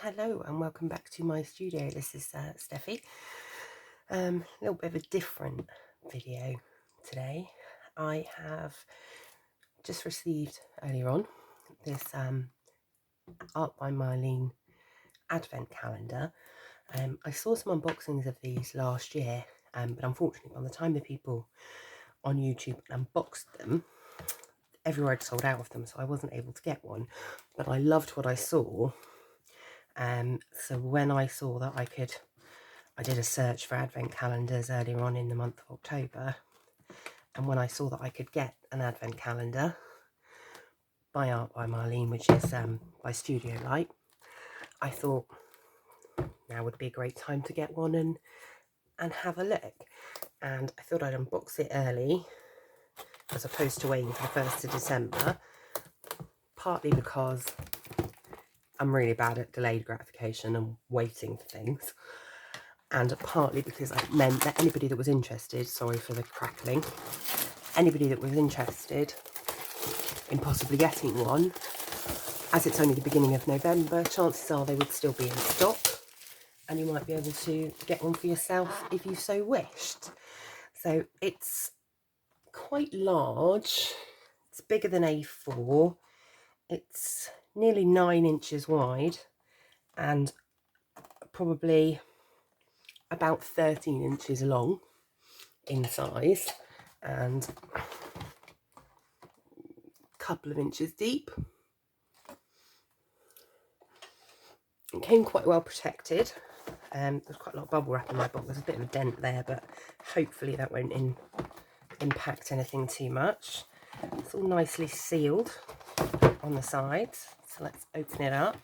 Hello and welcome back to my studio. This is Steffi. A little bit of a different video today. I have just received earlier on this Art by Marlene advent calendar. I saw some unboxings of these last year, but unfortunately by the time the people on YouTube unboxed them, everywhere had sold out of them, so I wasn't able to get one. But I loved what I saw. So when I saw that I did a search for advent calendars earlier on in the month of October, and when I saw that I could get an advent calendar by Art by Marlene, which is by Studio Light, I thought now would be a great time to get one and have a look. And I thought I'd unbox it early as opposed to waiting for the 1st of December, partly because I'm really bad at delayed gratification and waiting for things, and partly because it meant that anybody that was interested, sorry for the crackling, anybody that was interested in possibly getting one, as it's only the beginning of November, chances are they would still be in stock and you might be able to get one for yourself if you so wished. So it's quite large, it's bigger than A4, it's nearly 9 inches wide and probably about 13 inches long in size and a couple of inches deep. It came quite well protected. There's quite a lot of bubble wrap in my box. There's a bit of a dent there, but hopefully that won't impact anything too much. It's all nicely sealed on the sides. So let's open it up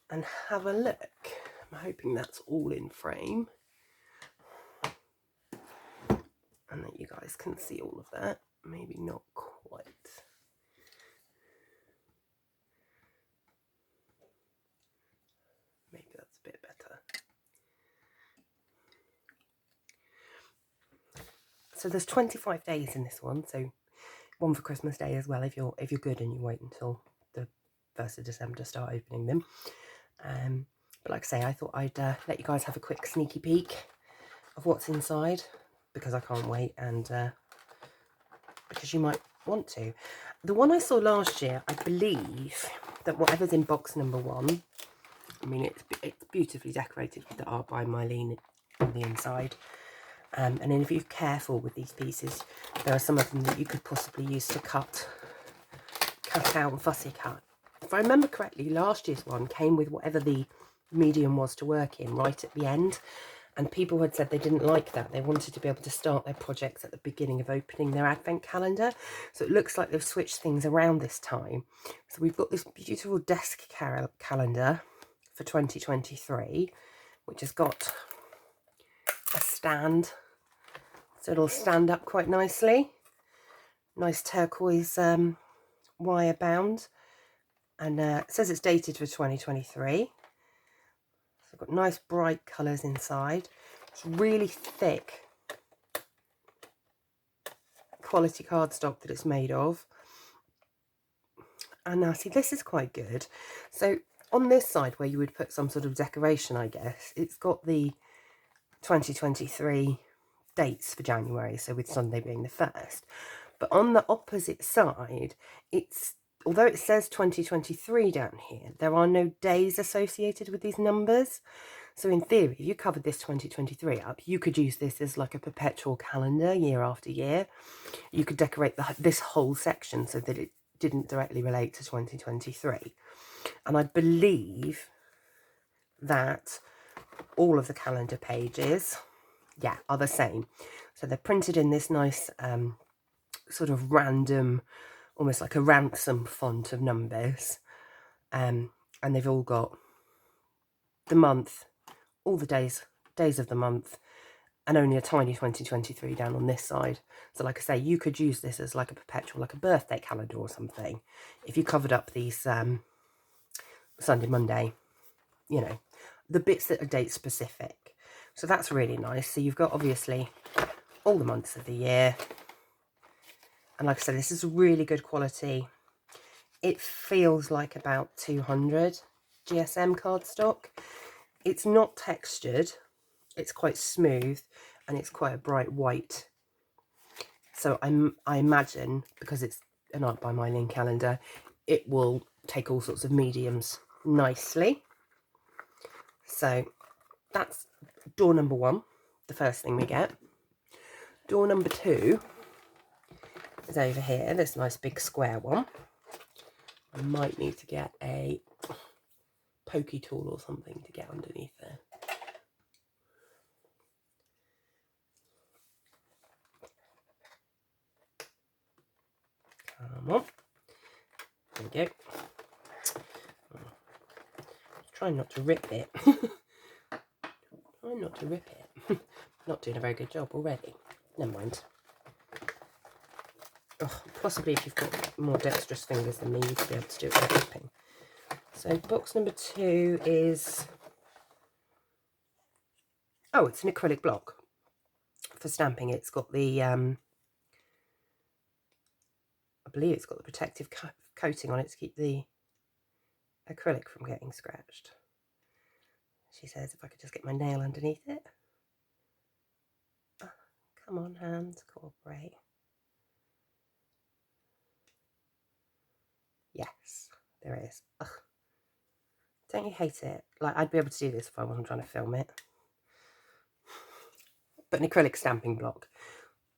and have a look. I'm hoping that's all in frame and that you guys can see all of that. Maybe not quite. Maybe that's a bit better. So there's 25 days in this one, so one for Christmas Day as well if you're good and you wait until the 1st of December to start opening them. But like I say, I thought I'd let you guys have a quick sneaky peek of what's inside, because I can't wait, and because you might want to. The one I saw last year, I believe that whatever's in box number 1, I mean it's beautifully decorated with the Art by Marlene on the inside. And then if you're careful with these pieces, there are some of them that you could possibly use to cut out and fussy cut. If I remember correctly, last year's one came with whatever the medium was to work in right at the end, and people had said they didn't like that. They wanted to be able to start their projects at the beginning of opening their advent calendar. So it looks like they've switched things around this time. So we've got this beautiful desk calendar for 2023, which has got a stand, so it'll stand up quite nicely. Nice turquoise wire bound, and it says it's dated for 2023. So I've got nice bright colours inside. It's really thick quality cardstock that it's made of. And now see, this is quite good. So on this side where you would put some sort of decoration, I guess, it's got the 2023 dates for January, so with Sunday being the 1st. But on the opposite side, although it says 2023 down here, there are no days associated with these numbers. So in theory, if you covered this 2023 up, you could use this as like a perpetual calendar year after year. You could decorate this whole section so that it didn't directly relate to 2023. And I believe that all of the calendar pages, yeah, are the same. So they're printed in this nice sort of random, almost like a ransom font of numbers, and they've all got the month, all the days of the month, and only a tiny 2023 down on this side. So like I say, you could use this as like a perpetual, like a birthday calendar or something, if you covered up these Sunday, Monday, you know, the bits that are date specific. So that's really nice. So you've got obviously all the months of the year, and like I said, this is really good quality. It feels like about 200 GSM cardstock. It's not textured, it's quite smooth, and it's quite a bright white. So I imagine, because it's an Art by Marlene calendar, it will take all sorts of mediums nicely. So that's door number 1, the first thing we get. Door number 2 is over here, this nice big square one. I might need to get a pokey tool or something to get underneath there. Come on. There we go. Try not to rip it. Try not to rip it. Not doing a very good job already. Never mind. Oh, possibly if you've got more dexterous fingers than me, you'd be able to do it without ripping. So box number 2 is... oh, it's an acrylic block for stamping. It's got the... I believe it's got the protective coating on it to keep the acrylic from getting scratched. She says if I could just get my nail underneath it. Oh, come on, hands, cooperate. Yes, there it is. Ugh. Don't you hate it? Like, I'd be able to do this if I wasn't trying to film it. But an acrylic stamping block.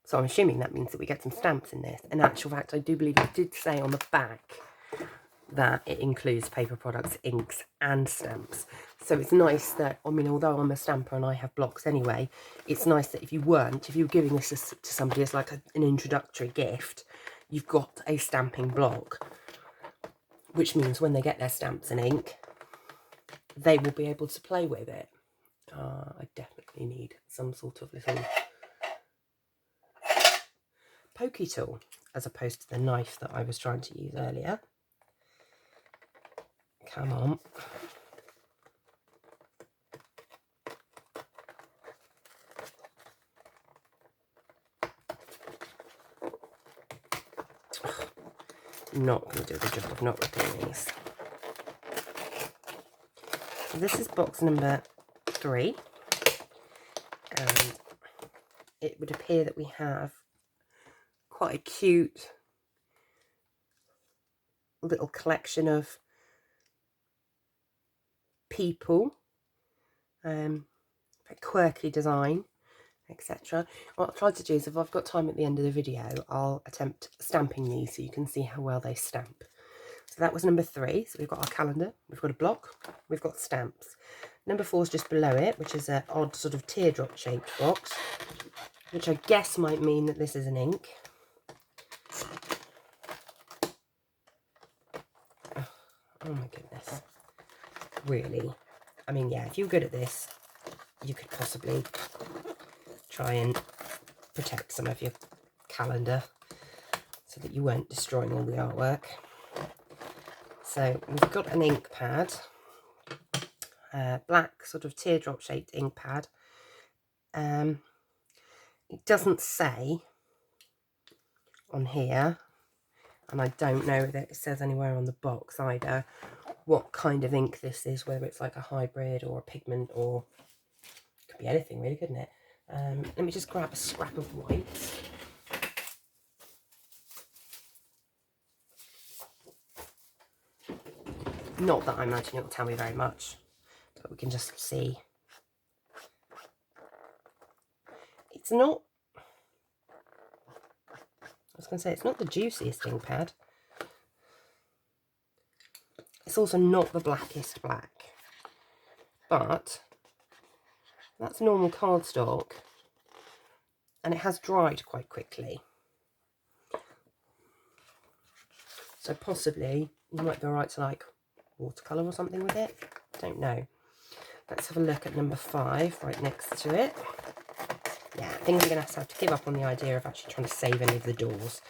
So I'm assuming that means that we get some stamps in this. In actual fact, I do believe it did say on the back that it includes paper products, inks and stamps. So it's nice that, I mean, although I'm a stamper and I have blocks anyway, it's nice that if you were giving this to somebody as like an introductory gift, you've got a stamping block, which means when they get their stamps and ink, they will be able to play with it. I definitely need some sort of little pokey tool as opposed to the knife that I was trying to use earlier. Come on. Not going to do a good job of not ripping these. So this is box number 3, and it would appear that we have quite a cute little collection of people, very quirky design, etc. What I've tried to do is, if I've got time at the end of the video, I'll attempt stamping these so you can see how well they stamp. So that was number 3. So we've got our calendar, we've got a block, we've got stamps. Number 4 is just below it, which is an odd sort of teardrop shaped box, which I guess might mean that this is an ink. Oh my goodness. Really? I mean, yeah, if you're good at this, you could possibly try and protect some of your calendar so that you weren't destroying all the artwork. So we've got an ink pad, black sort of teardrop shaped ink pad. It doesn't say on here, and I don't know that it says anywhere on the box either, what kind of ink this is, whether it's like a hybrid or a pigment, or it could be anything really, couldn't it? Let me just grab a scrap of white. Not that I imagine it will tell me very much, but we can just see. It's not, I was going to say, it's not the juiciest ink pad. It's also not the blackest black, but that's normal cardstock, and it has dried quite quickly. So possibly you might be alright to like watercolour or something with it. Don't know. Let's have a look at number 5 right next to it. Yeah, I think I'm going to have to give up on the idea of actually trying to save any of the doors.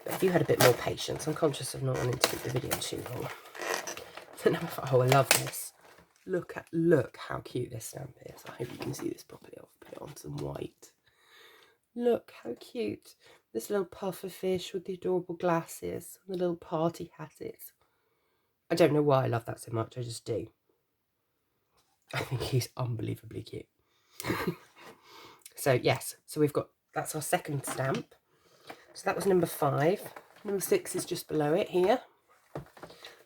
But if you had a bit more patience, I'm conscious of not wanting to keep the video too long. So number 5, oh, I love this. Look how cute this stamp is. I hope you can see this properly. I'll put it on some white. Look how cute. This little puffer fish with the adorable glasses and the little party hat is. I don't know why I love that so much. I just do. I think he's unbelievably cute. So yes, so we've got, that's our second stamp. So that was number 5. Number 6 is just below it here.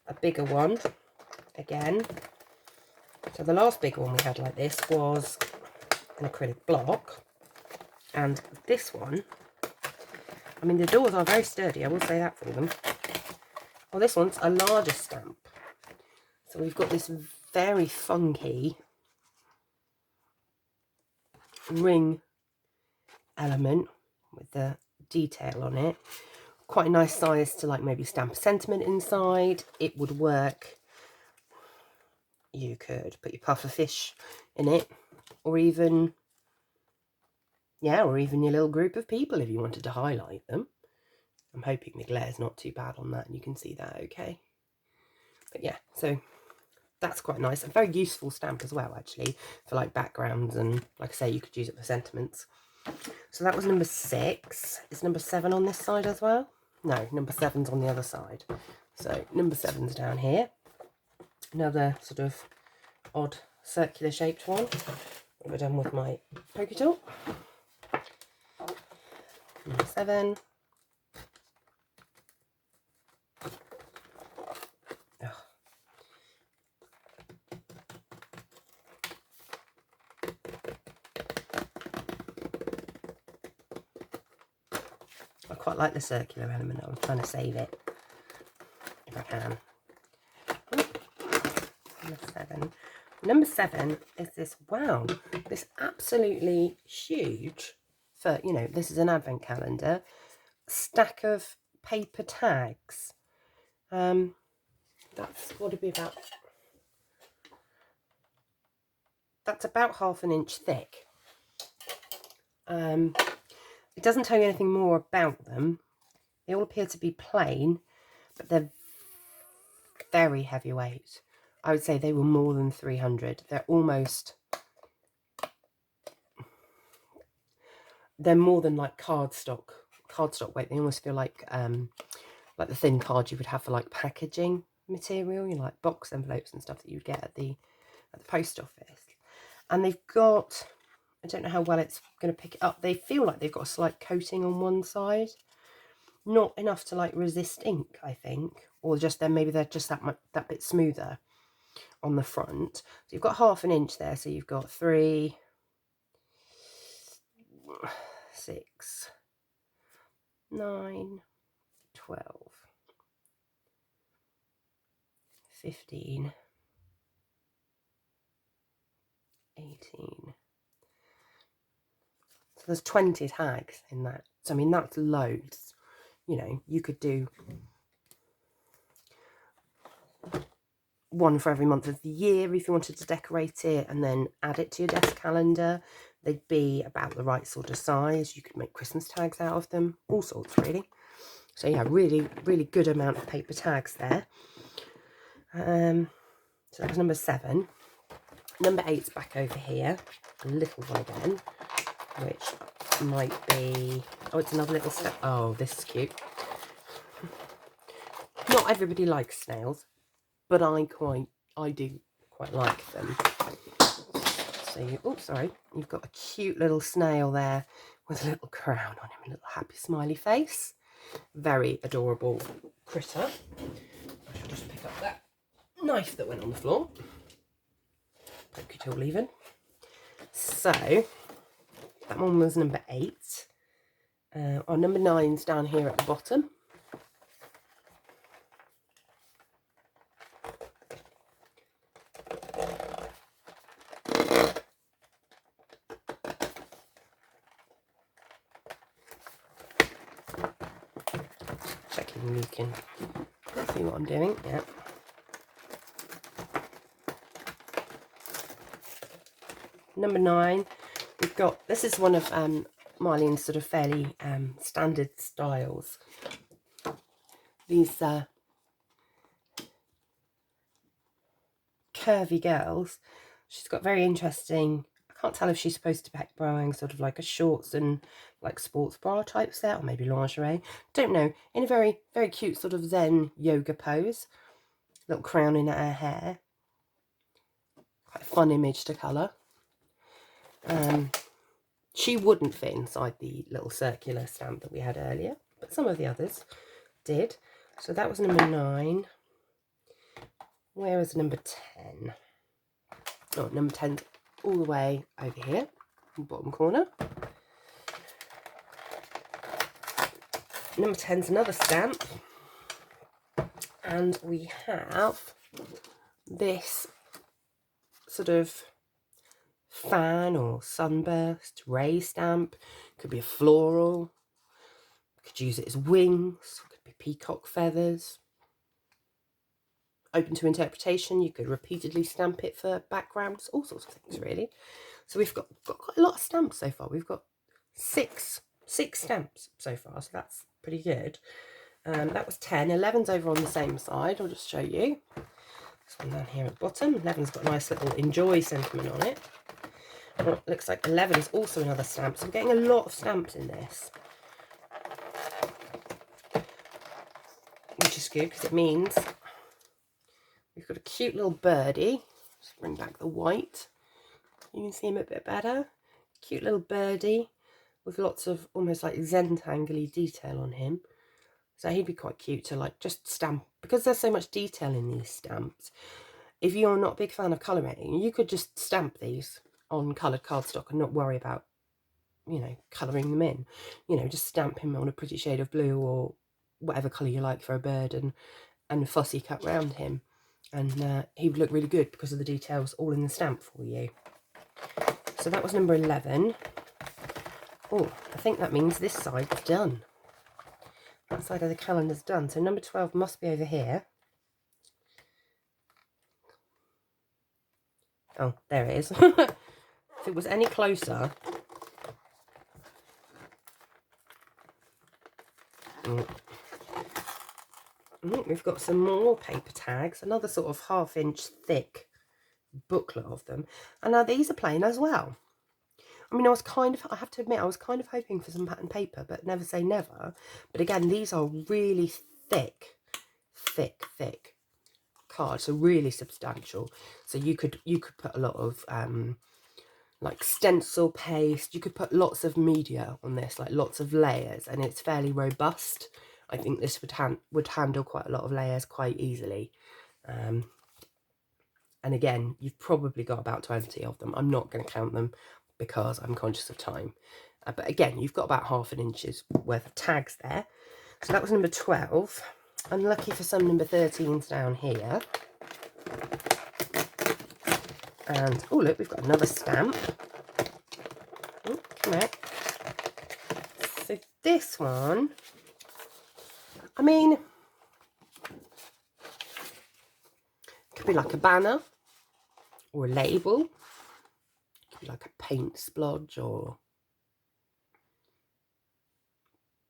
A bigger one again. So the last big one we had like this was an acrylic block. And this one, I mean, the doors are very sturdy, I will say that for them. Well, this one's a larger stamp. So we've got this very funky ring element with the detail on it. Quite a nice size to like maybe stamp a sentiment inside. It would work. You could put your puffer fish in it, or even, yeah, or even your little group of people if you wanted to highlight them. I'm hoping the glare's not too bad on that and you can see that okay. But yeah, so that's quite nice. A very useful stamp as well, actually, for like backgrounds, and like I say, you could use it for sentiments. So that was number 6. Is number 7 on this side as well? No, number 7's on the other side. So number 7's down here. Another sort of odd circular shaped one. We're done with my pokey tool. Number 7. I quite like the circular element. I'm trying to save it if I can. Number 7. Number 7 is this, wow, this absolutely huge, for, you know, this is an advent calendar, stack of paper tags. That's got to be about, that's about 1/2 inch thick. It doesn't tell you anything more about them. They all appear to be plain, but they're very heavyweight. I would say they were more than 300. They're almost, they're more than like cardstock weight. They almost feel like the thin card you would have for like packaging material, you know, like box envelopes and stuff that you'd get at the post office. And they've got, I don't know how well it's going to pick it up. They feel like they've got a slight coating on one side, not enough to like resist ink, I think, or just then maybe they're just that bit smoother on the front. So you've got 1/2 inch there. So you've got 3, 6, 9, 12, 15, 18. So there's 20 tags in that. So I mean, that's loads. You know, you could do one for every month of the year if you wanted to decorate it, and then add it to your desk calendar. They'd be about the right sort of size. You could make Christmas tags out of them, all sorts really. So yeah, really, really good amount of paper tags there. So that was number 7. Number 8's back over here, a little one again, which might be, oh, it's another little step. Oh, this is cute. Not everybody likes snails, but I do quite like them. So you, oh, sorry, you've got a cute little snail there with a little crown on him, a little happy smiley face. Very adorable critter. I shall just pick up that knife that went on the floor. Pokey tool even. So that one was number 8. Our number 9's down here at the bottom. Checking you can see what I'm doing. Yeah. Number 9, we've got, this is one of Marlene's sort of fairly standard styles. These curvy girls. She's got very interesting, I can't tell if she's supposed to be wearing sort of like a shorts and like sports bra type set, or maybe lingerie. Don't know. In a very, very cute sort of Zen yoga pose. little crowning at her hair. Quite a fun image to colour. She wouldn't fit inside the little circular stamp that we had earlier, but some of the others did. So that was number 9. Where is number 10? Oh, number 10's all the way over here, in the bottom corner. Number 10's another stamp. And we have this sort of fan or sunburst ray stamp. Could be a floral. Could use it as wings. Could be peacock feathers. Open to interpretation. You could repeatedly stamp it for backgrounds. All sorts of things, really. So we've got quite a lot of stamps so far. We've got six stamps so far. So that's pretty good. That was 10. 11's over on the same side. I'll just show you. This one down here at the bottom. 11's got a nice little enjoy sentiment on it. Well, it looks like 11 is also another stamp. So we're getting a lot of stamps in this, which is good because it means we've got a cute little birdie. Just bring back the white. You can see him a bit better. Cute little birdie with lots of almost like Zentangle-y detail on him. So he'd be quite cute to like just stamp, because there's so much detail in these stamps. If you're not a big fan of colouring, you could just stamp these on coloured cardstock and not worry about, you know, colouring them in. You know, just stamp him on a pretty shade of blue or whatever colour you like for a bird, and fussy cut round him. And he would look really good because of the details all in the stamp for you. So that was number 11. Oh, I think that means this side's done. That side of the calendar's done. So number 12 must be over here. Oh, there it is. If it was any closer. We've got some more paper tags, another sort of 1/2 inch thick booklet of them. And now these are plain as well. I mean, I have to admit, I was kind of hoping for some pattern paper, but never say never. But again, these are really thick cards, so really substantial. So you could put a lot of like stencil paste. You could put lots of media on this, like lots of layers, and it's fairly robust. I think this would handle quite a lot of layers quite easily. And again, you've probably got about 20 of them. I'm not going to count them because I'm conscious of time. But again, you've got about 1/2 inch's worth of tags there. So that was number 12. Unlucky for some number 13s down here. And, oh look, we've got another stamp. Oh, come out. So this one, I mean, could be like a banner or a label. Could be like a paint splodge or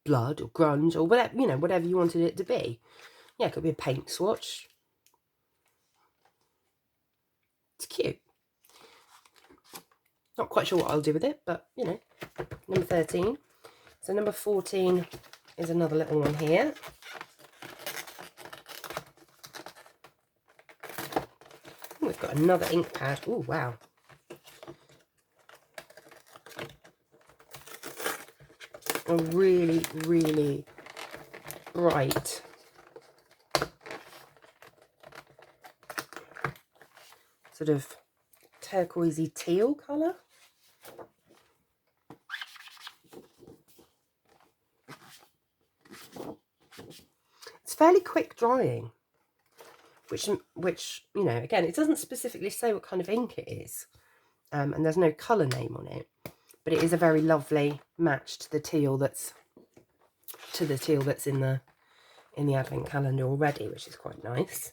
blood or grunge or whatever, you know, whatever you wanted it to be. Yeah, it could be a paint swatch. It's cute. Not quite sure what I'll do with it, but you know, number 13. So number 14 is another little one here. We've got another ink pad. Oh, wow. A really, really bright sort of turquoisey teal colour. It's fairly quick drying, which you know, again, it doesn't specifically say what kind of ink it is, and there's no colour name on it, but it is a very lovely match to the teal that's in the advent calendar already, which is quite nice.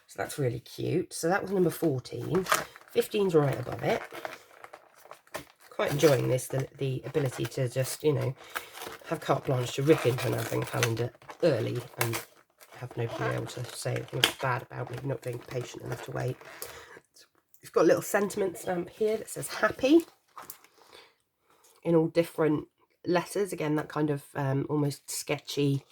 So that's really cute. So that was number 14. 15's right above it. Quite enjoying this, the ability to just, you know, have carte blanche to rip into an advent calendar early and have nobody able to say anything bad about me not being patient enough to wait. So we've got a little sentiment stamp here that says happy in all different letters. Again, that kind of almost sketchy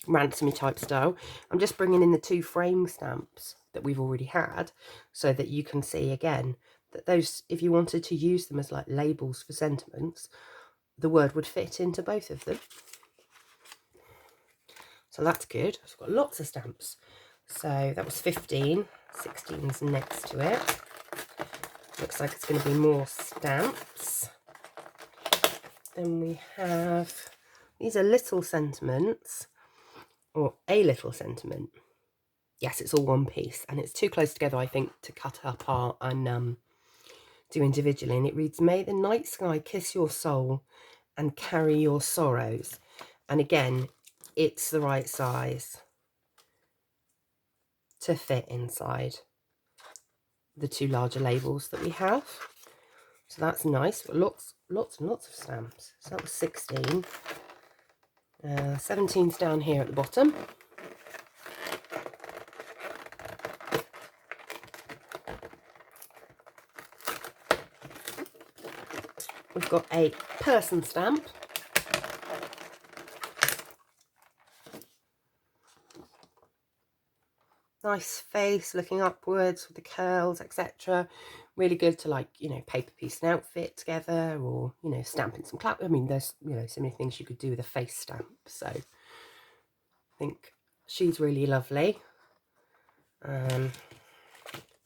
ransomy type style. I'm just bringing in the 2 frame stamps that we've already had, so that you can see again that those, if you wanted to use them as like labels for sentiments, the word would fit into both of them. So that's good. I've got lots of stamps. So that was 15. 16's next to it. Looks like it's going to be more stamps. Then we have, these are little sentiments, or a little sentiment. Yes, it's all one piece, and it's too close together, I think, to cut apart and do individually. And it reads, "May the night sky kiss your soul and carry your sorrows." And again, it's the right size to fit inside the 2 larger labels that we have. So that's nice. But lots and lots of stamps. So that was 16. 17's down here at the bottom. We've got a person stamp. Nice face looking upwards with the curls, etc. Really good to, like, you know, paper piece an outfit together, or, you know, stamping some I mean, there's, you know, so many things you could do with a face stamp. So I think she's really lovely.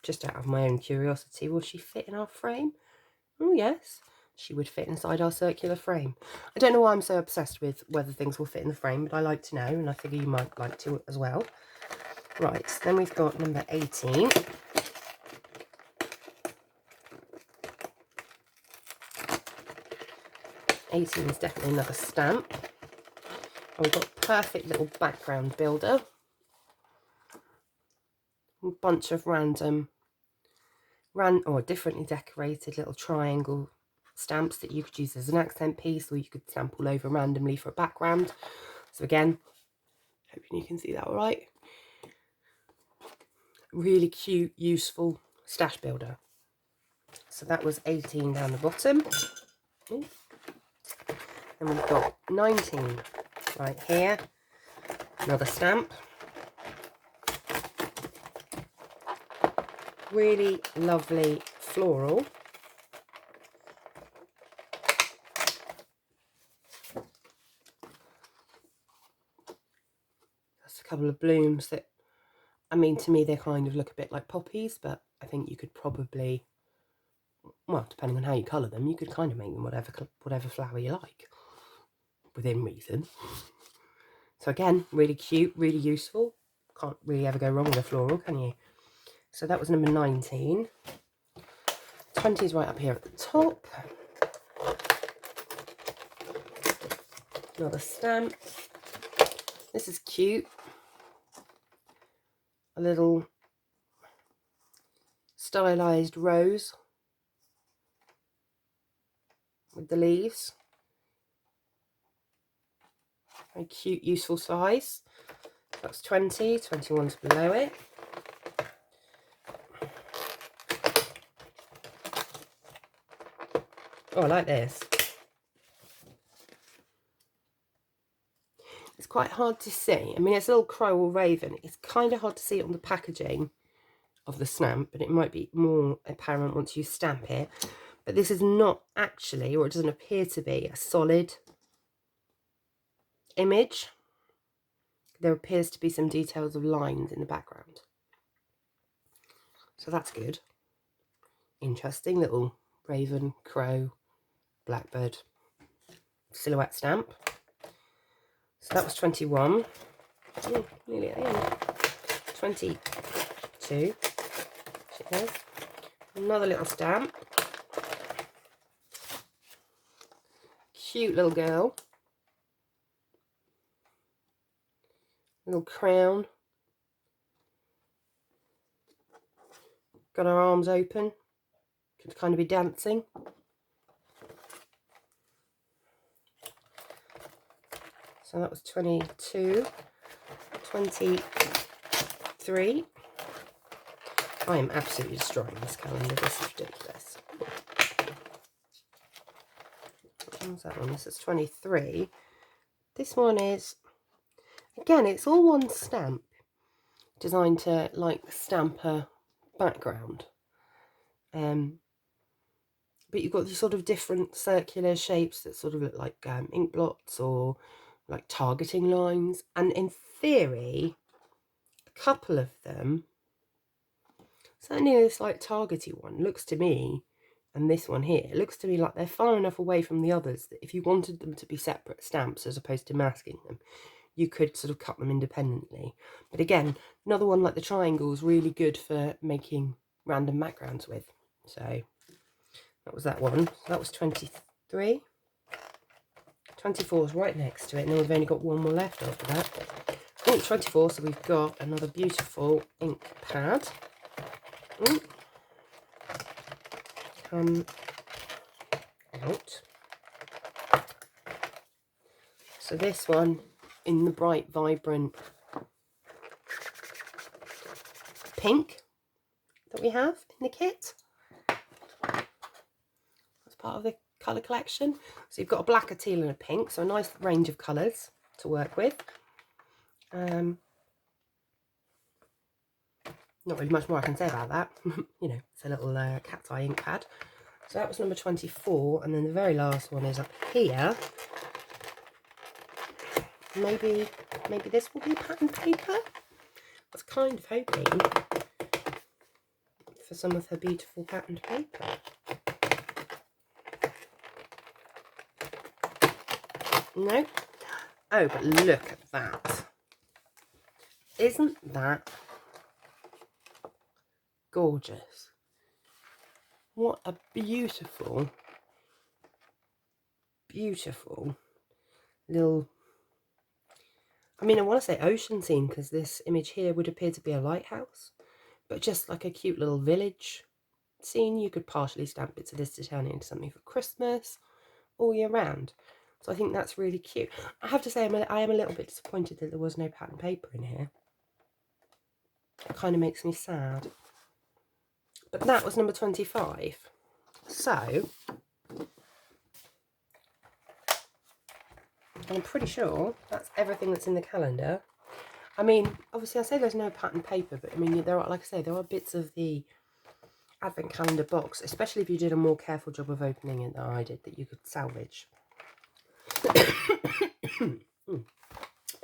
Just out of my own curiosity, will she fit in our frame? Oh yes, she would fit inside our circular frame. I don't know why I'm so obsessed with whether things will fit in the frame, but I like to know, and I figure you might like to as well. Right, then we've got number 18. Is definitely another stamp. And we've got a perfect little background builder. A bunch of random, or differently decorated little triangle stamps that you could use as an accent piece, or you could stamp all over randomly for a background. So again, hoping you can see that all right. Really cute, useful stash builder. So that was 18 down the bottom. Ooh. And we've got 19 right here. Another stamp. Really lovely floral. That's a couple of blooms that, I mean, to me they kind of look a bit like poppies, but I think you could probably, well, depending on how you colour them, you could kind of make them whatever flower you like, within reason. So again, really cute, really useful. Can't really ever go wrong with a floral, can you? So that was number 19. 20 is right up here at the top. Another stamp. This is cute. A little stylized rose with the leaves. Very cute, useful size. That's 20. 21's below it. Oh, I like this. It's quite hard to see. I mean, it's a little crow or raven. It's kind of hard to see it on the packaging of the stamp, but it might be more apparent once you stamp it. But this is not actually, or it doesn't appear to be, a solid image. There appears to be some details of lines in the background. So that's good. Interesting little raven, crow, blackbird silhouette stamp. So that was 21. Oh, nearly at the end. 22. There's another little stamp. Cute little girl. Little crown. Got her arms open. Could kind of be dancing. So that was 22. 23. I am absolutely destroying this calendar. This is ridiculous. What's that one? This is 23. This one is Again, it's all one stamp, designed to like stamp a background. But you've got these sort of different circular shapes that sort of look like ink blots or like targeting lines. And in theory, a couple of them, certainly this like targety one, looks to me, and this one here, looks to me like they're far enough away from the others that if you wanted them to be separate stamps as opposed to masking them, you could sort of cut them independently. But again, another one like the triangle is really good for making random backgrounds with. So that was that one. So that was 23. 24 is right next to it, and then we've only got one more left after that. Oh, 24, so we've got another beautiful ink pad. Come out. So this one in the bright, vibrant pink that we have in the kit. That's part of the colour collection. So you've got a black, a teal and a pink, so a nice range of colours to work with. Not really much more I can say about that. You know, it's a little cat's eye ink pad. So that was number 24, and then the very last one is up here. Maybe this will be pattern paper. I was kind of hoping for some of her beautiful patterned paper. No. Oh, but look at that. Isn't that gorgeous? What a beautiful, beautiful little, I mean, I want to say ocean scene because this image here would appear to be a lighthouse, but just like a cute little village scene. You could partially stamp bits of this to turn it into something for Christmas all year round. So I think that's really cute. I have to say I am a little bit disappointed that there was no pattern paper in here. It kind of makes me sad. But that was number 25. So I'm pretty sure that's everything that's in the calendar. I mean, obviously I say there's no pattern paper, but I mean, there are, like I say, there are bits of the advent calendar box, especially if you did a more careful job of opening it than I did, that you could salvage.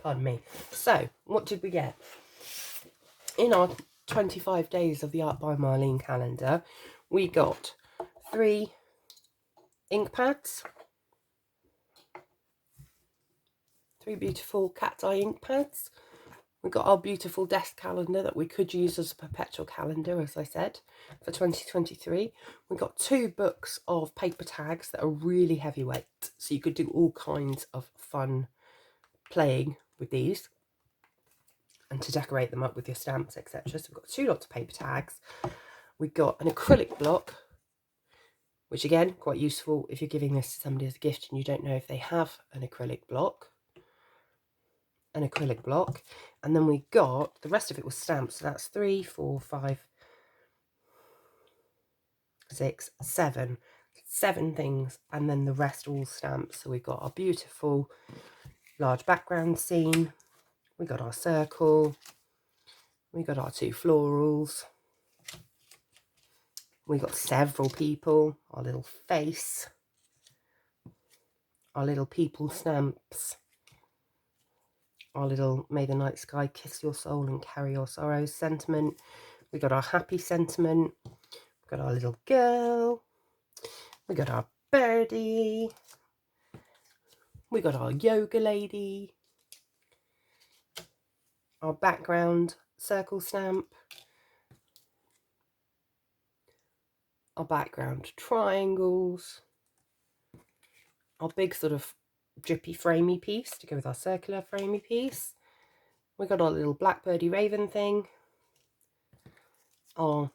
Pardon me. So, what did we get? In our 25 days of the Art by Marlene calendar, we got 3 ink pads, 3 beautiful cat's eye ink pads. We got our beautiful desk calendar that we could use as a perpetual calendar, as I said, for 2023. We got 2 books of paper tags that are really heavyweight, so you could do all kinds of fun playing with these and to decorate them up with your stamps, etc. So we've got 2 lots of paper tags. We've got an acrylic block, which again, quite useful if you're giving this to somebody as a gift and you don't know if they have an acrylic block. And then we got, the rest of it was stamps, so that's 3, 4, 5, 6, 7 things, and then the rest all stamps. So we've got our beautiful large background scene, we got our circle, we got our 2 florals, we got several people, our little face, our little people stamps, our little may the night sky kiss your soul and carry your sorrows sentiment. We got our happy sentiment. We got our little girl. We got our birdie. We got our yoga lady. Our background circle stamp. Our background triangles. Our big sort of drippy framey piece to go with our circular framey piece. We got our little blackbirdie raven thing. Our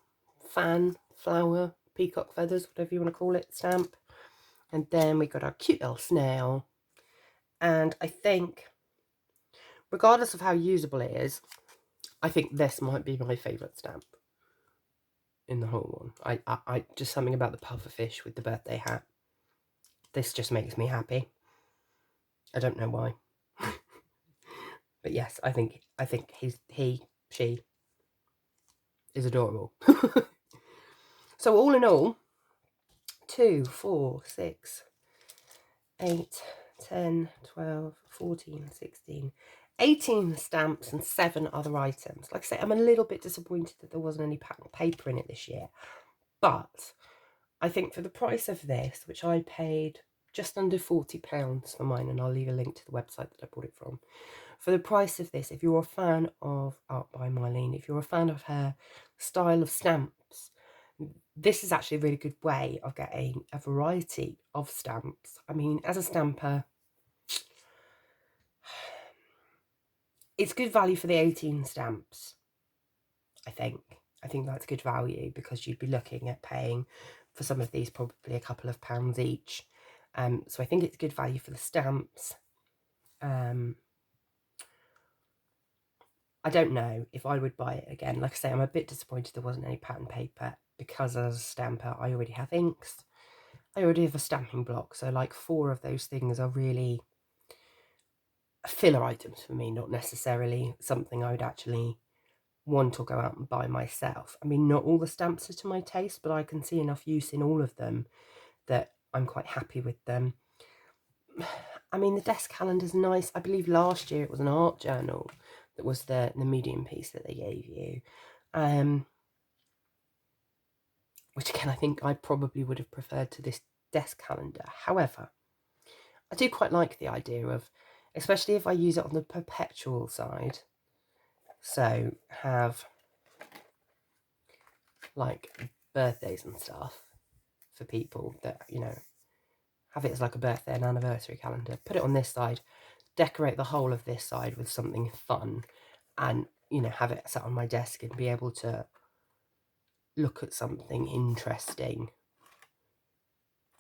fan, flower, peacock feathers, whatever you want to call it, stamp. And then we got our cute little snail. And I think, regardless of how usable it is, I think this might be my favourite stamp in the whole one. I just something about the pufferfish with the birthday hat. This just makes me happy. I don't know why. But yes, I think she is adorable. So all in all, 2, 4, 6, 8, 10, 12, 14, 16, 18 stamps and 7 other items. Like I say, I'm a little bit disappointed that there wasn't any pattern paper in it this year. But I think for the price of this, which I paid just under £40 for mine, and I'll leave a link to the website that I bought it from. For the price of this, if you're a fan of Art by Marlene, if you're a fan of her style of stamps, this is actually a really good way of getting a variety of stamps. I mean, as a stamper, it's good value for the 18 stamps, I think. I think that's good value because you'd be looking at paying for some of these probably a couple of pounds each. So I think it's good value for the stamps. I don't know if I would buy it again. Like I say, I'm a bit disappointed there wasn't any pattern paper because as a stamper, I already have inks. I already have a stamping block. So like 4 of those things are really filler items for me, not necessarily something I would actually want or go out and buy myself. I mean, not all the stamps are to my taste, but I can see enough use in all of them that I'm quite happy with them. I mean, the desk calendar's nice. I believe last year it was an art journal that was the medium piece that they gave you. Which again, I think I probably would have preferred to this desk calendar. However, I do quite like the idea of, especially if I use it on the perpetual side, so have like birthdays and stuff for people that, you know, have it as like a birthday and anniversary calendar, put it on this side, decorate the whole of this side with something fun, and, you know, have it sat on my desk and be able to look at something interesting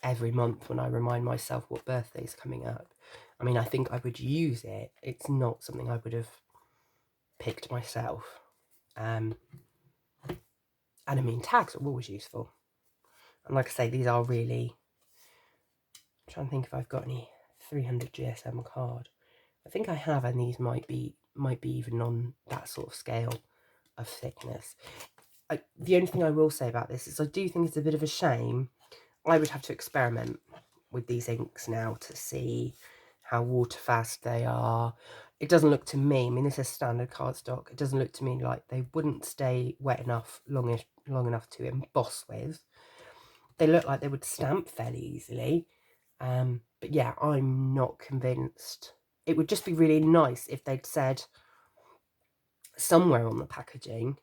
every month when I remind myself what birthday's coming up. I mean, I think I would use it. It's not something I would have picked myself. And I mean, tags are always useful. And like I say, these are really... I'm trying to think if I've got any 300 GSM card. I think I have, and these might be even on that sort of scale of thickness. The only thing I will say about this is I do think it's a bit of a shame. I would have to experiment with these inks now to see how water fast they are. It doesn't look to me, I mean, this is standard cardstock, it doesn't look to me like they wouldn't stay wet enough long enough to emboss with. They look like they would stamp fairly easily. But yeah, I'm not convinced. It would just be really nice if they'd said somewhere on the packaging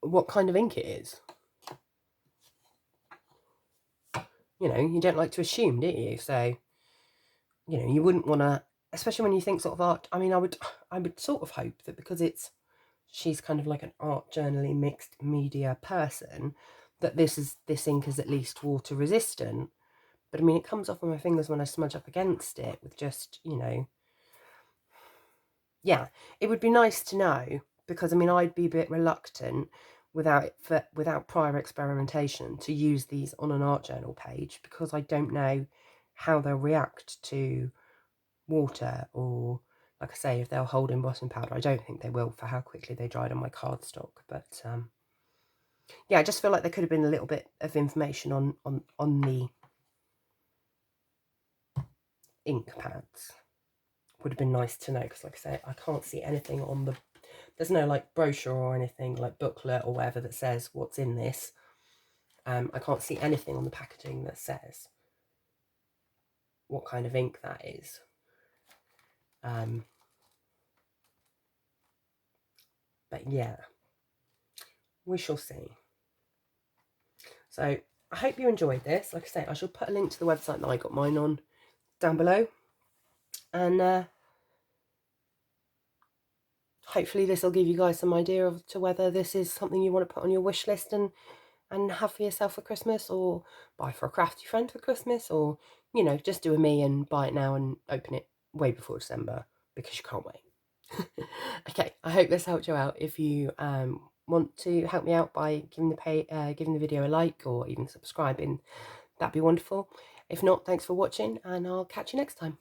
what kind of ink it is. You know, you don't like to assume, do you? So, you know, you wouldn't want to, especially when you think sort of art. I mean, I would sort of hope that because she's kind of like an art journaling mixed media person, that this ink is at least water resistant. But I mean, it comes off on my fingers when I smudge up against it with just, you know, yeah, it would be nice to know, because I mean, I'd be a bit reluctant without prior experimentation to use these on an art journal page, because I don't know how they'll react to water, or like I say, if they'll hold embossing powder. I don't think they will for how quickly they dried on my cardstock. But yeah, I just feel like there could have been a little bit of information on the ink pads. Would have been nice to know, because like I say, I can't see anything on the, there's no like brochure or anything like booklet or whatever that says what's in this. I can't see anything on the packaging that says what kind of ink that is. But yeah, we shall see. So I hope you enjoyed this. Like I say, I shall put a link to the website that I got mine on down below, and hopefully this will give you guys some idea of to whether this is something you want to put on your wish list and have for yourself for Christmas, or buy for a crafty friend for Christmas, or, you know, just do a me and buy it now and open it way before December because you can't wait. Okay, I hope this helped you out. If you want to help me out by giving the video a like or even subscribing, that'd be wonderful. If not, thanks for watching, and I'll catch you next time.